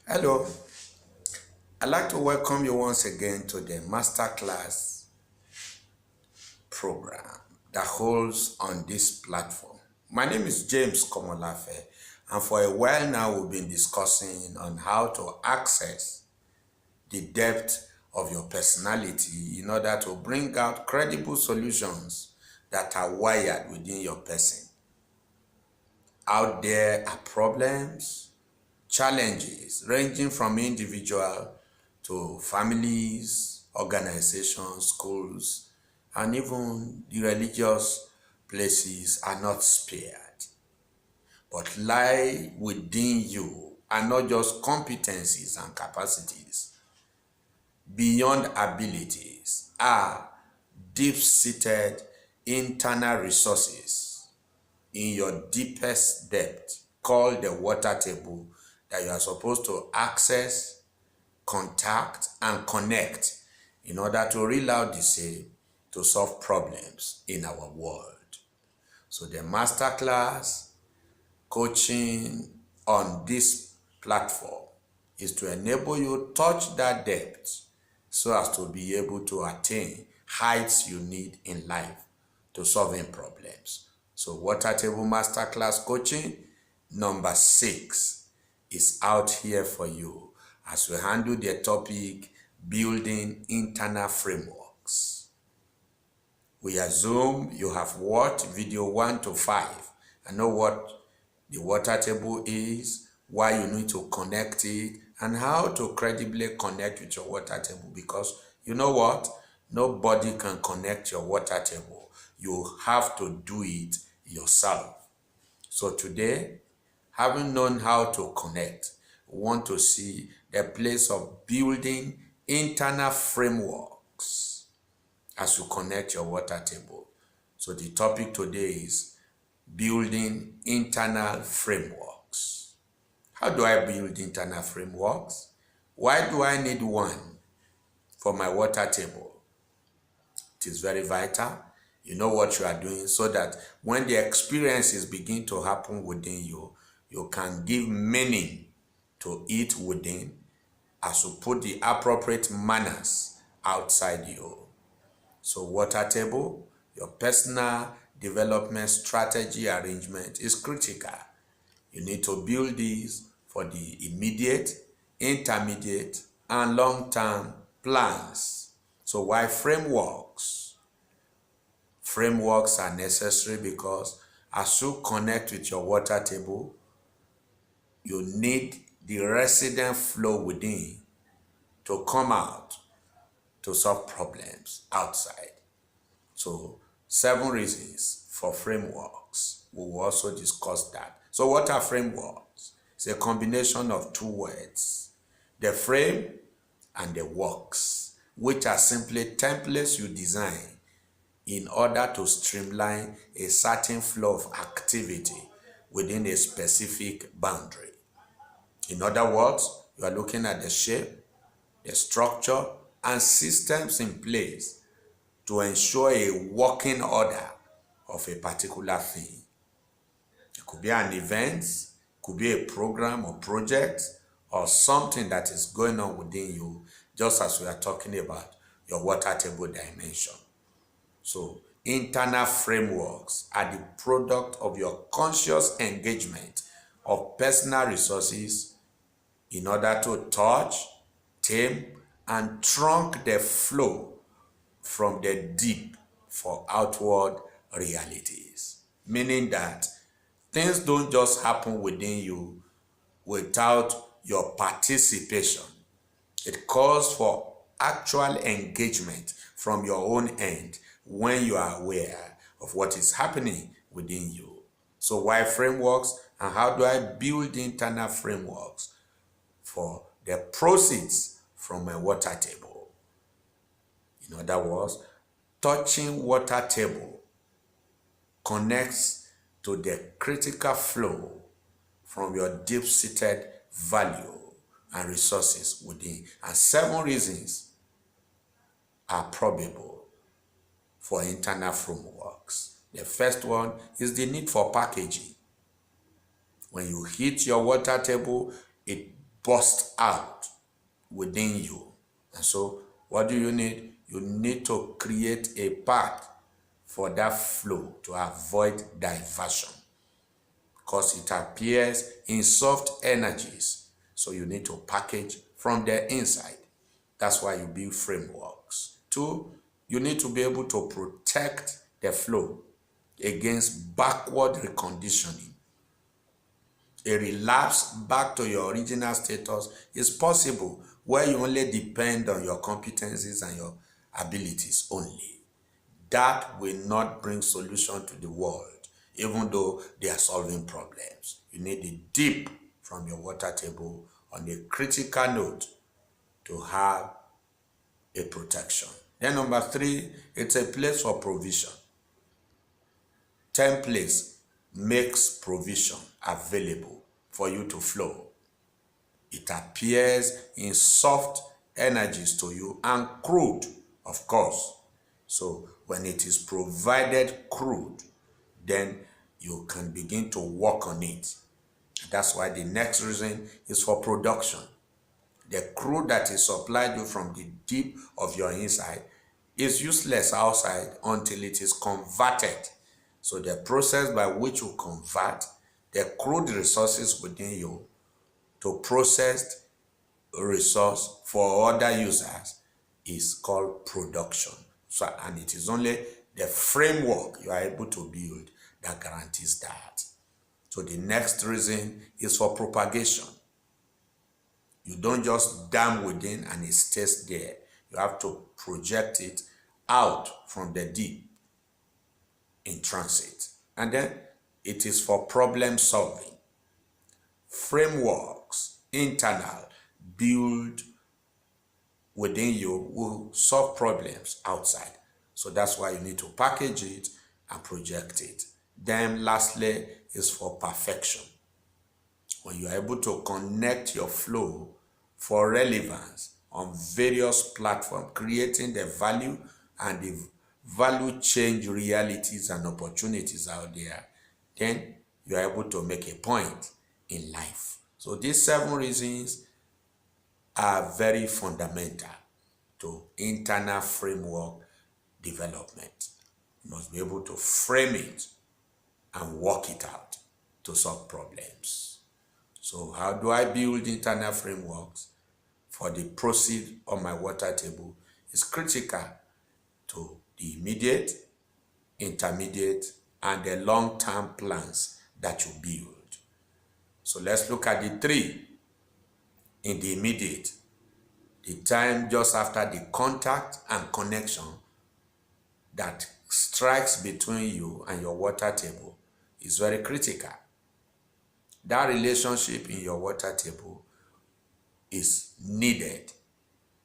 Hello, I'd like to welcome you once again to the masterclass program that holds on this platform. My name is James Komolafe, and for a while now we've been discussing on how to access the depth of your personality in order to bring out credible solutions that are wired within your person. Out there are problems, challenges ranging from individual to families, organizations, schools, and even the religious places are not spared, but lie within you are not just competencies and capacities. Beyond abilities are deep-seated internal resources in your deepest depth called the water table that you are supposed to access, contact, and connect in order to reel out the same to solve problems in our world. So the masterclass coaching on this platform is to enable you touch that depth so as to be able to attain heights you need in life to solving problems. So water table masterclass coaching number 6 is out here for you as we handle the topic building internal frameworks. We assume you have watched video 1 to 5 and know what the water table is, why you need to connect it, and how to credibly connect with your water table, because you know what? Nobody can connect your water table. You have to do it yourself. So today, having known how to connect, we want to see the place of building internal frameworks as you connect your water table. So the topic today is building internal frameworks. How do I build internal frameworks? Why do I need one for my water table? It is very vital. You know what you are doing so that when the experiences begin to happen within you, you can give meaning to it within as you put the appropriate manners outside you. So water table, your personal development strategy arrangement is critical. You need to build these for the immediate, intermediate, and long-term plans. So why frameworks? Frameworks are necessary because as you connect with your water table, you need the resident flow within to come out to solve problems outside. So 7 reasons for frameworks. We will also discuss that. So what are frameworks? It's a combination of 2 words, the frame and the works, which are simply templates you design in order to streamline a certain flow of activity within a specific boundary. In other words, you are looking at the shape, the structure, and systems in place to ensure a working order of a particular thing. It could be an event, could be a program or project, or something that is going on within you, just as we are talking about your water table dimension. So internal frameworks are the product of your conscious engagement of personal resources in order to touch, tame, and trunk the flow from the deep for outward realities. Meaning that things don't just happen within you without your participation. It calls for actual engagement from your own end when you are aware of what is happening within you. So why frameworks, and how do I build internal frameworks for the proceeds from my water table? In other words, touching water table connects to the critical flow from your deep-seated value and resources within. And 7 reasons are probable for internal frameworks. The first one is the need for packaging. When you hit your water table, it burst out within you. And so what do you need? You need to create a path for that flow to avoid diversion, because it appears in soft energies. So you need to package from the inside. That's why you build frameworks. Two, you need to be able to protect the flow against backward reconditioning. A relapse back to your original status is possible where you only depend on your competencies and your abilities only. That will not bring solution to the world, even though they are solving problems. You need a dip from your water table on a critical note to have a protection. Then number three, it's a place for provision. Templates makes provision available for you to flow. It appears in soft energies to you and crude, of course. So when it is provided crude, then you can begin to work on it. That's why the next reason is for production. The crude that is supplied you from the deep of your inside is useless outside until it is converted. So the process by which you convert the crude resources within you to processed resource for other users is called production. So, and it is only the framework you are able to build that guarantees that. So the next reason is for propagation. You don't just dam within and it stays there. You have to project it out from the deep in transit. And then it is for problem solving. Frameworks, internal, build within you will solve problems outside. So that's why you need to package it and project it. Then lastly is for perfection. When you are able to connect your flow for relevance on various platforms, creating the value and the value change realities and opportunities out there, then you are able to make a point in life. So these 7 reasons are very fundamental to internal framework development. You must be able to frame it and work it out to solve problems. So how do I build internal frameworks for the proceed on my water table? Is critical to the immediate, intermediate, and the long-term plans that you build. So let's look at the 3. In the immediate, the time just after the contact and connection that strikes between you and your water table is very critical. That relationship in your water table is needed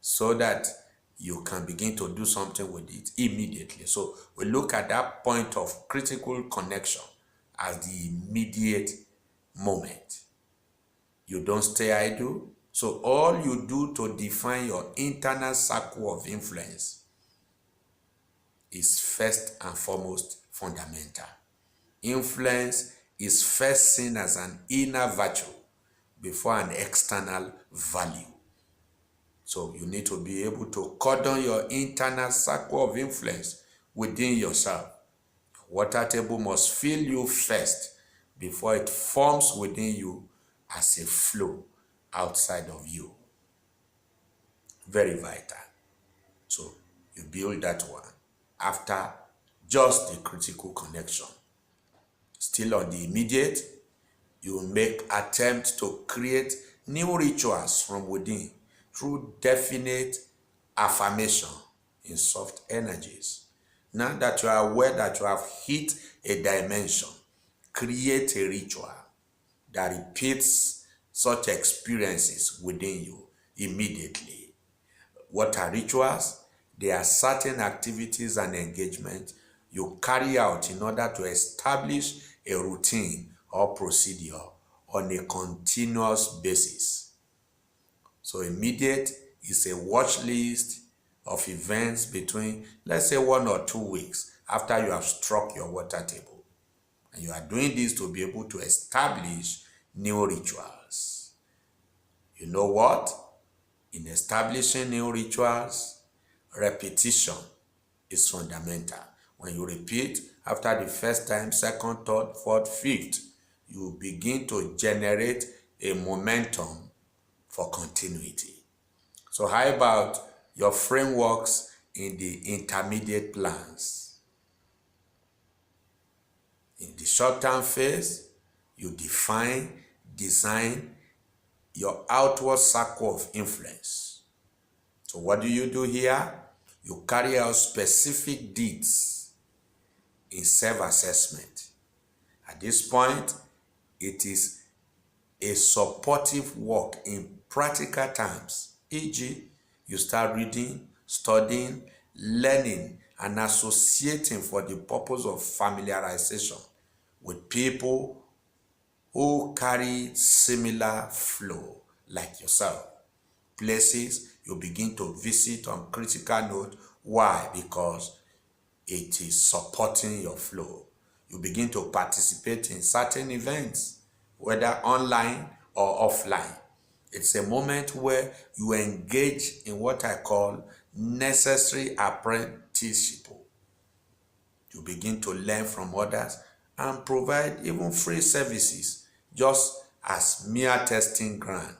so that you can begin to do something with it immediately. So we look at that point of critical connection as the immediate moment. You don't stay idle. So all you do to define your internal circle of influence is first and foremost fundamental. Influence is first seen as an inner virtue before an external value. So you need to be able to cordon your internal circle of influence within yourself. Water table must fill you first before it forms within you as a flow outside of you. Very vital. So you build that one after just the critical connection. Still on the immediate, you make attempt to create new rituals from within through definite affirmation in soft energies. Now that you are aware that you have hit a dimension, create a ritual that repeats such experiences within you immediately. What are rituals? They are certain activities and engagement you carry out in order to establish a routine or procedure on a continuous basis. So immediate is a watch list of events between, let's say, 1 or 2 weeks after you have struck your water table. And you are doing this to be able to establish new rituals. You know what? In establishing new rituals, repetition is fundamental. When you repeat after the first time, second, third, fourth, fifth, you begin to generate a momentum for continuity. So how about your frameworks in the intermediate plans? In the short-term phase, you design your outward circle of influence. So what do you do here? You carry out specific deeds in self-assessment. At this point, it is a supportive work in practical terms, e.g., you start reading, studying, learning, and associating for the purpose of familiarization with people who carry similar flow like yourself. Places you begin to visit on critical note. Why? Because it is supporting your flow. You begin to participate in certain events, whether online or offline. It's a moment where you engage in what I call necessary apprenticeship. You begin to learn from others and provide even free services just as mere testing ground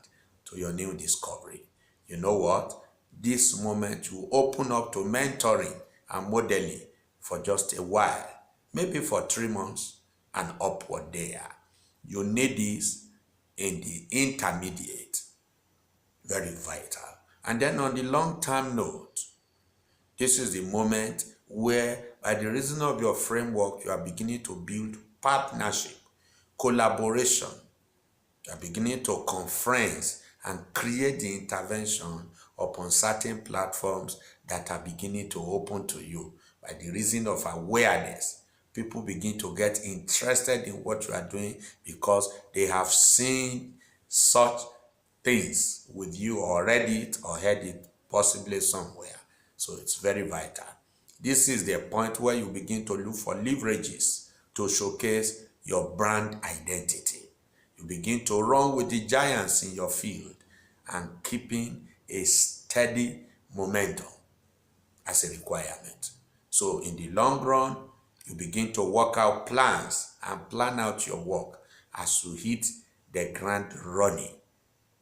to your new discovery. You know what? This moment will open up to mentoring and modeling for just a while, maybe for 3 months and upward there. You need this in the intermediate, very vital. And then on the long-term note, this is the moment where, by the reason of your framework, you are beginning to build partnership, collaboration. You are beginning to conference and create the intervention upon certain platforms that are beginning to open to you. By the reason of awareness, people begin to get interested in what you are doing because they have seen such things with you or read it or heard it possibly somewhere. So it's very vital. This is the point where you begin to look for leverages to showcase your brand identity. You begin to run with the giants in your field and keeping a steady momentum as a requirement. So in the long run, you begin to work out plans and plan out your work as you hit the ground running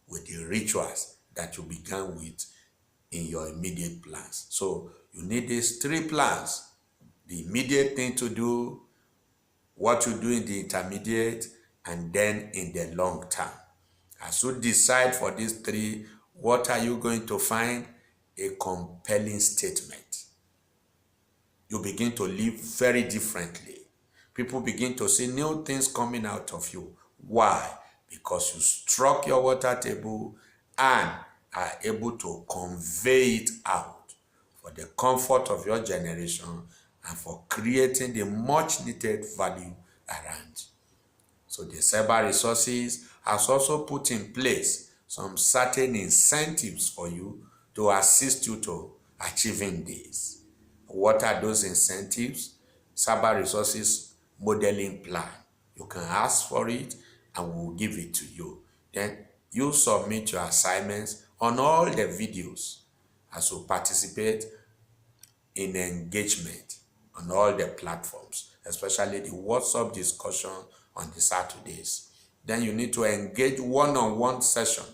with the rituals that you began with in your immediate plans. So you need these 3 plans: the immediate thing to do, what you do in the intermediate, and then in the long term. As you decide for these 3, what are you going to find? A compelling statement. You begin to live very differently. People begin to see new things coming out of you. Why? Because you struck your water table and are able to convey it out for the comfort of your generation and for creating the much needed value around. So the cyber resources has also put in place some certain incentives for you to assist you to achieving this. What are those incentives? Cyber resources modeling plan. You can ask for it and we'll give it to you. Then you submit your assignments on all the videos as you participate in engagement on all the platforms, especially the WhatsApp discussion on the Saturdays. Then you need to engage one-on-one session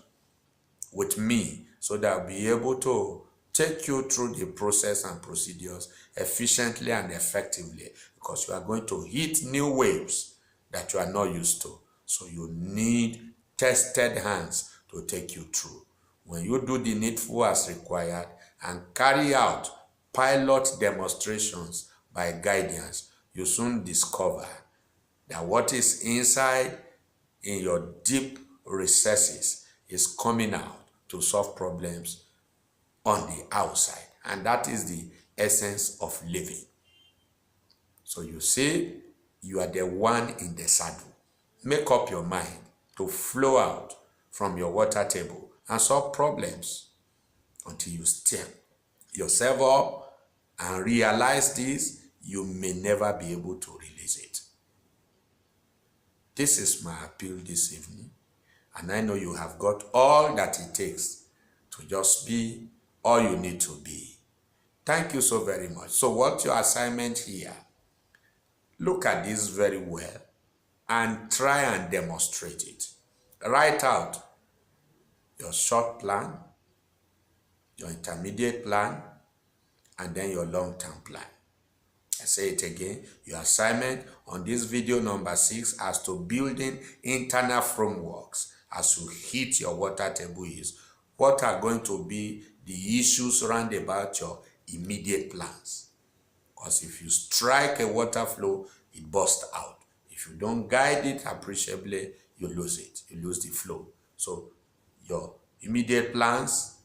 with me so that I'll be able to take you through the process and procedures efficiently and effectively, because you are going to hit new waves that you are not used to. So you need tested hands to take you through. When you do the needful as required and carry out pilot demonstrations by guidance, you soon discover that what is inside in your deep recesses is coming out to solve problems on the outside. And that is the essence of living. So you see, you are the one in the saddle. Make up your mind to flow out from your water table and solve problems until you step yourself up and realize this. You may never be able to release it. This is my appeal this evening. And I know you have got all that it takes to just be all you need to be. Thank you so very much. So what's your assignment here? Look at this very well and try and demonstrate it. Write out your short plan, your intermediate plan, and then your long-term plan. I say it again, your assignment on this video number 6 as to building internal frameworks as you hit your water table is what are going to be the issues around about your immediate plans. Because if you strike a water flow, it bursts out. If you don't guide it appreciably, you lose it. You lose the flow. So your immediate plans,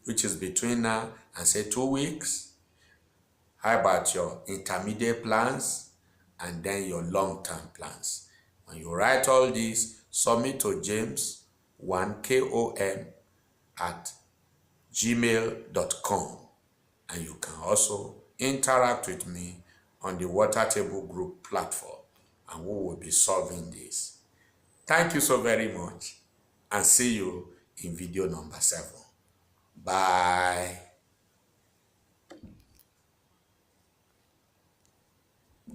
which is between now and say 2 weeks. How about your intermediate plans and then your long-term plans? When you write all these, submit to james1kom@gmail.com, and you can also interact with me on the Water Table Group platform, and we will be solving this. Thank you so very much, and see you in video number 7. Bye.